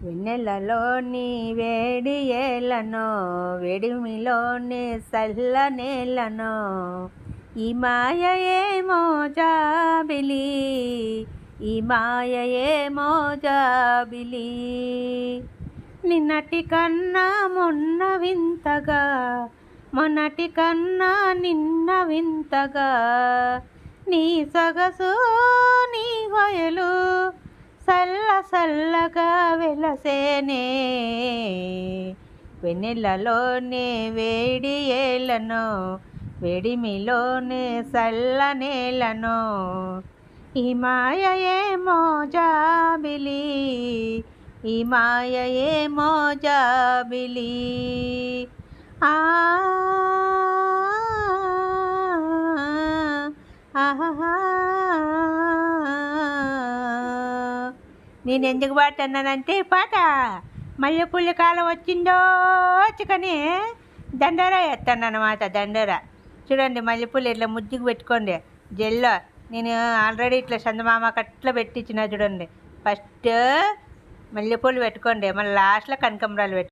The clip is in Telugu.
వెన్నెలలోని వేడి ఏలనో వేడిమిలోని చల్ల నేలనో ఈ మాయ ఏమో జాబిలి ఈ మాయ ఏమో జాబిలి నిన్నటి కన్నా మొన్న వింతగా మొన్నటి కన్నా నిన్న వింతగా నీ సొగసు నీ హొయలు చల్ల చల్లగా వెలసేనే వెన్నెలలోనే వేడి ఏలనో వేడిమిలోనే చల్ల నేలనో ఈ మాయ ఏమో జాబిలి ఈ మాయ ఏమో జాబిలి ఆ నేను ఎందుకు పాడుతున్నానంటే పాట మల్లెపూల కాలం వచ్చిందో చికని దండోరా వేస్తాను అన్నమాట. దండోరా చూడండి, మల్లెపూలు ఇట్లా ముద్దుకు పెట్టుకోండి జెల్లో. నేను ఆల్రెడీ ఇట్లా చందమామకి అట్లా పెట్టించిన చూడండి. ఫస్ట్ మల్లెపూలు పెట్టుకోండి, మళ్ళీ లాస్ట్లో కనకాంబరాలు పెట్టుకోండి.